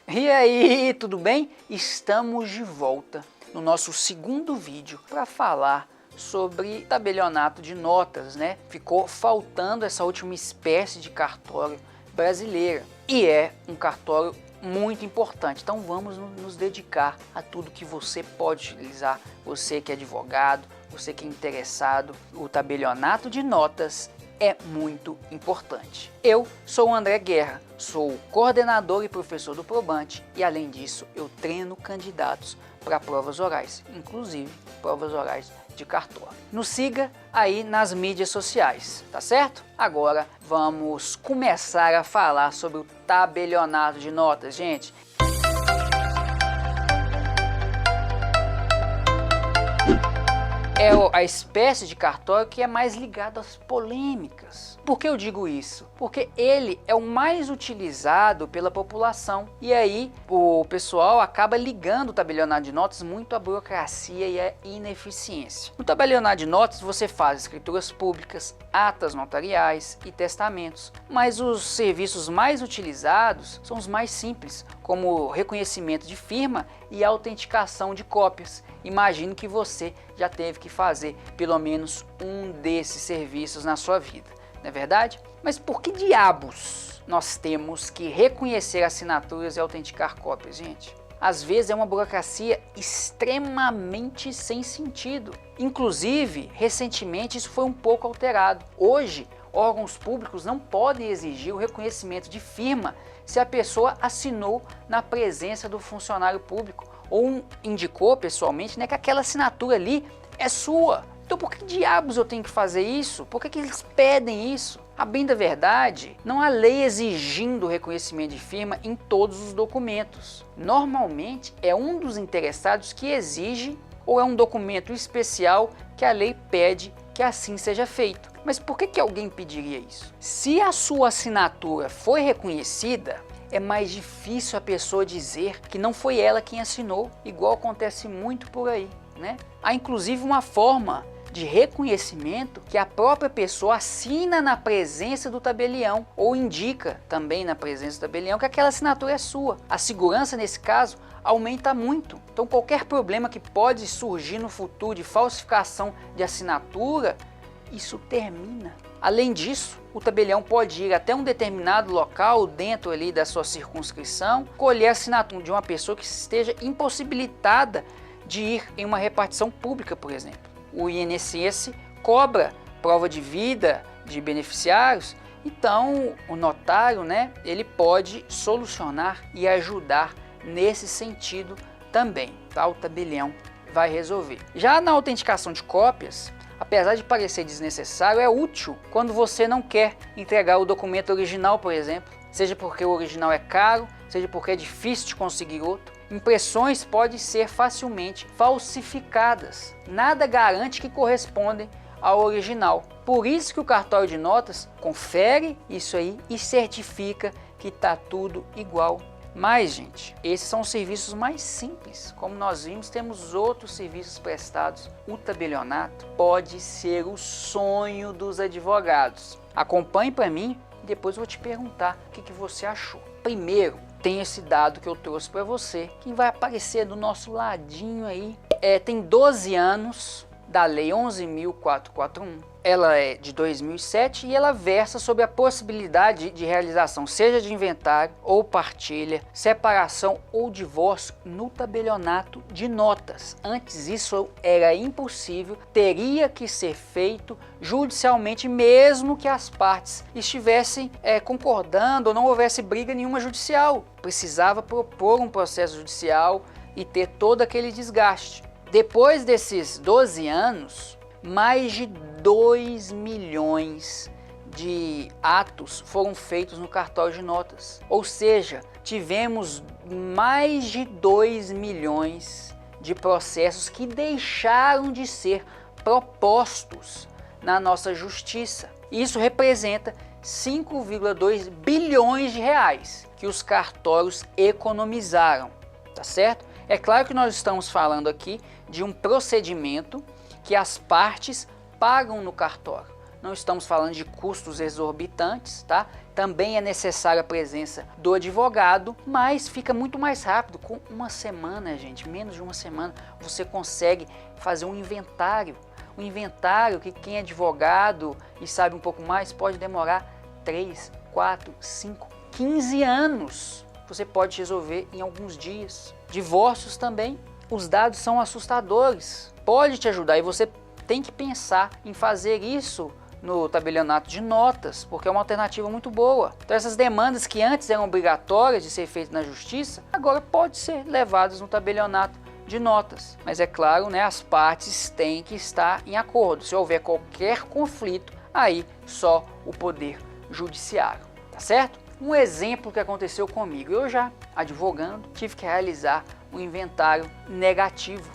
E aí, tudo bem? Estamos de volta no nosso segundo vídeo para falar sobre tabelionato de notas, né? Ficou faltando essa última espécie de cartório brasileira e é um cartório muito importante. Então vamos nos dedicar a tudo que você pode utilizar, você que é advogado, você que é interessado. O tabelionato de notas é muito importante. Eu sou o André Guerra, sou coordenador e professor do Probante e além disso eu treino candidatos para provas orais, inclusive provas orais de cartório. Nos siga aí nas mídias sociais, tá certo? Agora vamos começar a falar sobre o tabelionato de notas, gente. É a espécie de cartório que é mais ligado às polêmicas. Por que eu digo isso? Porque ele é o mais utilizado pela população e aí o pessoal acaba ligando o tabelionato de notas muito à burocracia e à ineficiência. No tabelionato de notas você faz escrituras públicas, atas notariais e testamentos, mas os serviços mais utilizados são os mais simples, como reconhecimento de firma e autenticação de cópias. Imagino que você já teve que fazer pelo menos um desses serviços na sua vida, não é verdade? Mas por que diabos nós temos que reconhecer assinaturas e autenticar cópias, gente? Às vezes é uma burocracia extremamente sem sentido. Inclusive, recentemente isso foi um pouco alterado. Hoje, órgãos públicos não podem exigir o reconhecimento de firma se a pessoa assinou na presença do funcionário público ou indicou pessoalmente, né, que aquela assinatura ali é sua. Então por que diabos eu tenho que fazer isso? Por que eles pedem isso? A bem da verdade, não há lei exigindo o reconhecimento de firma em todos os documentos. Normalmente é um dos interessados que exige ou é um documento especial que a lei pede que assim seja feito. Mas por que alguém pediria isso? Se a sua assinatura foi reconhecida, é mais difícil a pessoa dizer que não foi ela quem assinou, igual acontece muito por aí, né? Há inclusive uma forma de reconhecimento que a própria pessoa assina na presença do tabelião ou indica também na presença do tabelião que aquela assinatura é sua. A segurança nesse caso aumenta muito. Então qualquer problema que pode surgir no futuro de falsificação de assinatura, isso termina. Além disso, o tabelião pode ir até um determinado local dentro ali da sua circunscrição, colher a assinatura de uma pessoa que esteja impossibilitada de ir em uma repartição pública, por exemplo. O INSS cobra prova de vida de beneficiários, então o notário, né, ele pode solucionar e ajudar nesse sentido também, tá? O tabelião vai resolver. Já na autenticação de cópias, apesar de parecer desnecessário, é útil quando você não quer entregar o documento original, por exemplo, seja porque o original é caro, seja porque é difícil de conseguir outro. Impressões podem ser facilmente falsificadas. Nada garante que correspondem ao original. Por isso que o cartório de notas confere isso aí e certifica que está tudo igual. Mas, gente, esses são os serviços mais simples. Como nós vimos, temos outros serviços prestados. O tabelionato pode ser o sonho dos advogados. Acompanhe para mim e depois eu vou te perguntar o que você achou. Primeiro, tem esse dado que eu trouxe para você, que vai aparecer do nosso ladinho aí. Tem 12 anos da Lei 11.441. Ela é de 2007 e ela versa sobre a possibilidade de realização, seja de inventário ou partilha, separação ou divórcio no tabelionato de notas. Antes isso era impossível, teria que ser feito judicialmente, mesmo que as partes estivessem concordando ou não houvesse briga nenhuma judicial. Precisava propor um processo judicial e ter todo aquele desgaste. Depois desses 12 anos, mais de 2 milhões de atos foram feitos no cartório de notas. Ou seja, tivemos mais de 2 milhões de processos que deixaram de ser propostos na nossa justiça. Isso representa 5,2 bilhões de reais que os cartórios economizaram, tá certo? É claro que nós estamos falando aqui de um procedimento que as partes pagam no cartório. Não estamos falando de custos exorbitantes, tá? também é necessária a presença do advogado, mas fica muito mais rápido. Com uma semana, gente, menos de uma semana, você consegue fazer um inventário. Um inventário que quem é advogado e sabe um pouco mais pode demorar 3, 4, 5, 15 anos. Você pode resolver em alguns dias. Divórcios também, os dados são assustadores. Pode te ajudar e você tem que pensar em fazer isso no tabelionato de notas, porque é uma alternativa muito boa. Então essas demandas que antes eram obrigatórias de ser feitas na justiça, agora pode ser levadas no tabelionato de notas. Mas é claro, né, as partes têm que estar em acordo. Se houver qualquer conflito, aí só o poder judiciário, tá certo? Um exemplo que aconteceu comigo, eu já advogando, tive que realizar um inventário negativo.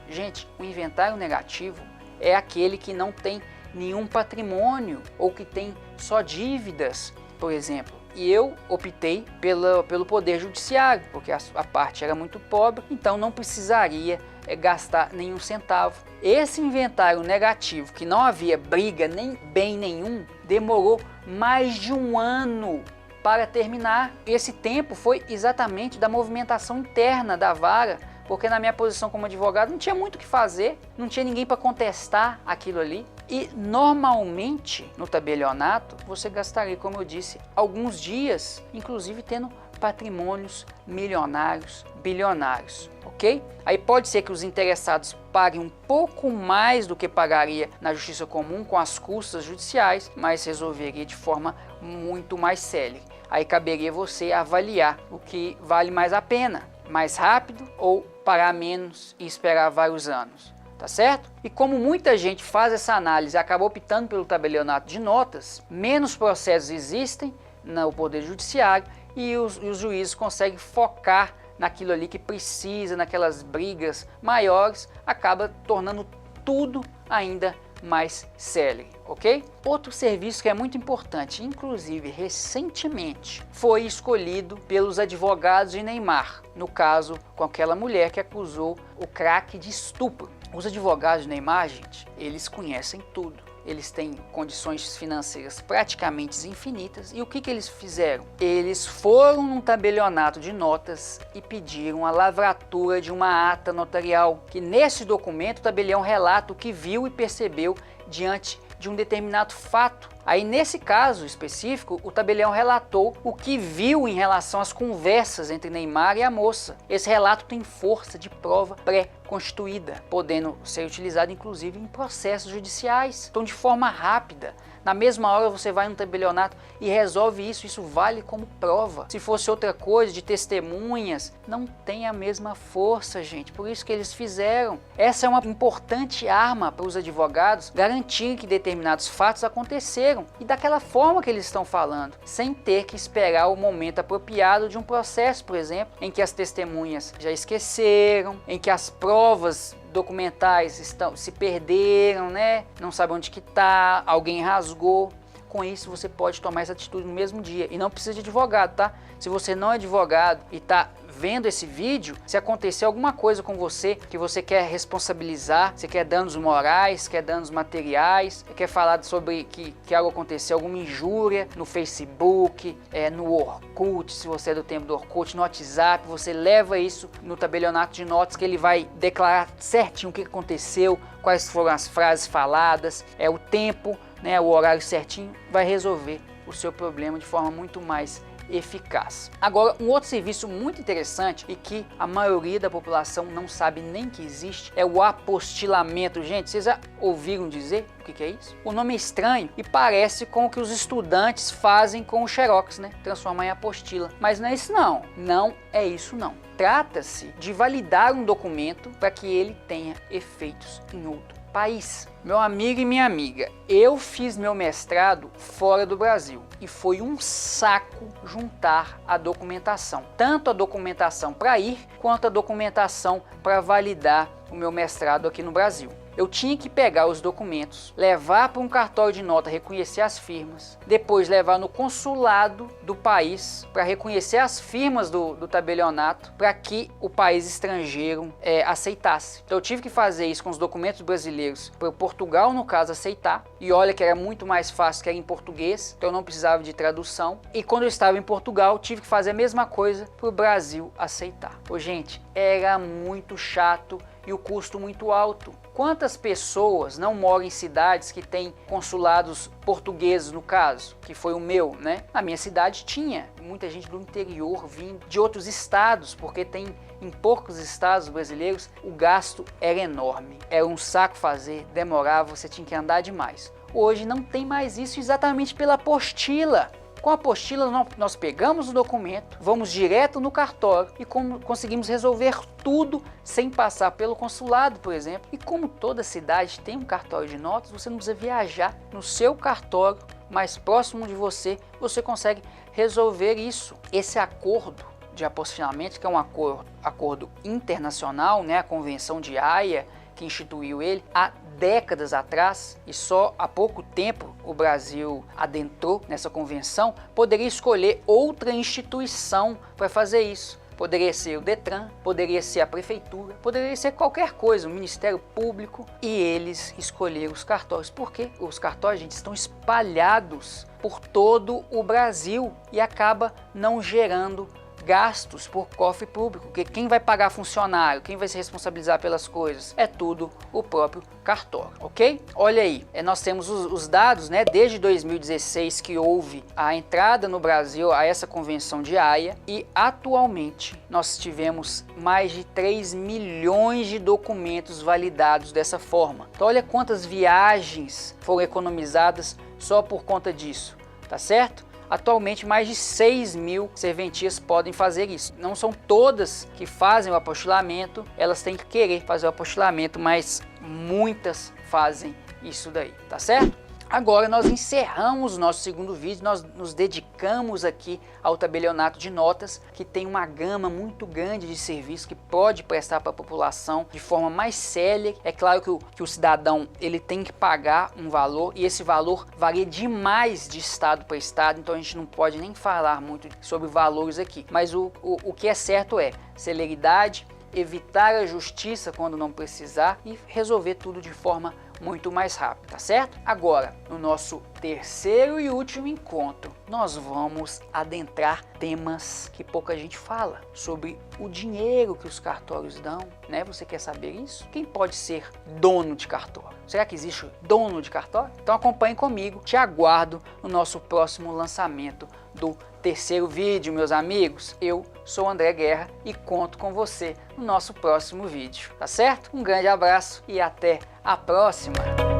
Gente, o inventário negativo é aquele que não tem nenhum patrimônio ou que tem só dívidas, por exemplo. E eu optei pelo poder judiciário, porque a parte era muito pobre, então não precisaria gastar nenhum centavo. Esse inventário negativo, que não havia briga nem bem nenhum, demorou mais de um ano para terminar. Esse tempo foi exatamente da movimentação interna da vara, porque na minha posição como advogado não tinha muito o que fazer, não tinha ninguém para contestar aquilo ali. E normalmente no tabelionato você gastaria, como eu disse, alguns dias, inclusive tendo patrimônios milionários, bilionários, ok? Aí pode ser que os interessados paguem um pouco mais do que pagaria na justiça comum com as custas judiciais, mas resolveria de forma muito mais célere. Aí caberia você avaliar o que vale mais a pena, mais rápido ou pagar menos e esperar vários anos, tá certo? E como muita gente faz essa análise e acaba optando pelo tabelionato de notas, menos processos existem no Poder Judiciário e os juízes conseguem focar naquilo ali que precisa, naquelas brigas maiores, acaba tornando tudo ainda mais célere, ok? Outro serviço que é muito importante, inclusive recentemente, foi escolhido pelos advogados de Neymar, no caso com aquela mulher que acusou o craque de estupro. Os advogados de Neymar, gente, eles conhecem tudo. Eles têm condições financeiras praticamente infinitas. E o que eles fizeram? Eles foram num tabelionato de notas e pediram a lavratura de uma ata notarial, que nesse documento o tabelião relata o que viu e percebeu diante de um determinado fato. Aí nesse caso específico, o tabelião relatou o que viu em relação às conversas entre Neymar e a moça. Esse relato tem força de prova pré-constituída, podendo ser utilizado inclusive em processos judiciais. Então de forma rápida, na mesma hora você vai no tabelionato e resolve isso, isso vale como prova. Se fosse outra coisa, de testemunhas, não tem a mesma força, gente. Por isso que eles fizeram. Essa é uma importante arma para os advogados garantir que determinados fatos aconteceram e daquela forma que eles estão falando, sem ter que esperar o momento apropriado de um processo, por exemplo, em que as testemunhas já esqueceram, em que as provas documentais se perderam, né? Não sabe onde que está, alguém rasgou. Com isso você pode tomar essa atitude no mesmo dia e não precisa de advogado, tá? Se você não é advogado e está vendo esse vídeo, se acontecer alguma coisa com você que você quer responsabilizar, você quer danos morais, quer danos materiais, quer falar sobre que algo aconteceu, alguma injúria no Facebook, no Orkut, se você é do tempo do Orkut, no WhatsApp, você leva isso no tabelionato de notas que ele vai declarar certinho o que aconteceu, quais foram as frases faladas, o tempo, né, o horário certinho, vai resolver o seu problema de forma muito mais eficaz. Agora, um outro serviço muito interessante e que a maioria da população não sabe nem que existe é o apostilamento. Gente, vocês já ouviram dizer o que é isso? O nome é estranho e parece com o que os estudantes fazem com o xerox, né? Transformar em apostila. Mas não é isso não. Não é isso não. Trata-se de validar um documento para que ele tenha efeitos em outro país. Meu amigo e minha amiga, eu fiz meu mestrado fora do Brasil e foi um saco juntar a documentação, tanto a documentação para ir quanto a documentação para validar o meu mestrado aqui no Brasil. Eu tinha que pegar os documentos, levar para um cartório de nota, reconhecer as firmas, depois levar no consulado do país para reconhecer as firmas do tabelionato, para que o país estrangeiro aceitasse. Então eu tive que fazer isso com os documentos brasileiros para Portugal, no caso, aceitar. E olha que era muito mais fácil, que era em português, então eu não precisava de tradução. E quando eu estava em Portugal, tive que fazer a mesma coisa para o Brasil aceitar. Ô, gente, era muito chato e o custo muito alto. Quantas pessoas não moram em cidades que têm consulados portugueses, no caso, que foi o meu, né? Na minha cidade tinha muita gente do interior vindo, de outros estados, porque tem em poucos estados brasileiros, o gasto era enorme. Era um saco fazer, demorava, você tinha que andar demais. Hoje não tem mais isso, exatamente pela apostila. Com a apostila nós pegamos o documento, vamos direto no cartório e conseguimos resolver tudo sem passar pelo consulado, por exemplo. E como toda cidade tem um cartório de notas, você não precisa viajar. No seu cartório mais próximo de você, você consegue resolver isso. Esse acordo de apostilamento, que é um acordo internacional, né, a Convenção de Haia, que instituiu ele há décadas atrás, e só há pouco tempo o Brasil adentrou nessa convenção, poderia escolher outra instituição para fazer isso. Poderia ser o Detran, poderia ser a prefeitura, poderia ser qualquer coisa, o Ministério Público, e eles escolheram os cartórios. Porque os cartórios, gente, estão espalhados por todo o Brasil e acaba não gerando gastos por cofre público, porque quem vai pagar funcionário, quem vai se responsabilizar pelas coisas, é tudo o próprio cartório, ok? Olha aí, nós temos os dados, né, desde 2016 que houve a entrada no Brasil a essa convenção de Haia, e atualmente nós tivemos mais de 3 milhões de documentos validados dessa forma. Então olha quantas viagens foram economizadas só por conta disso, tá certo? Atualmente, mais de 6 mil serventias podem fazer isso. Não são todas que fazem o apostilamento, elas têm que querer fazer o apostilamento, mas muitas fazem isso daí, tá certo? Agora nós encerramos o nosso segundo vídeo, nós nos dedicamos aqui ao tabelionato de notas, que tem uma gama muito grande de serviços que pode prestar para a população de forma mais célere. É claro que o cidadão ele tem que pagar um valor, e esse valor varia demais de estado para estado, então a gente não pode nem falar muito sobre valores aqui. Mas o que é certo é celeridade, evitar a justiça quando não precisar e resolver tudo de forma muito mais rápido, tá certo? Agora, no nosso terceiro e último encontro, nós vamos adentrar temas que pouca gente fala, sobre o dinheiro que os cartórios dão, né? Você quer saber isso? Quem pode ser dono de cartório? Será que existe dono de cartório? Então acompanhe comigo, te aguardo no nosso próximo lançamento do terceiro vídeo, meus amigos. Eu sou André Guerra e conto com você no nosso próximo vídeo, tá certo? Um grande abraço e até a próxima!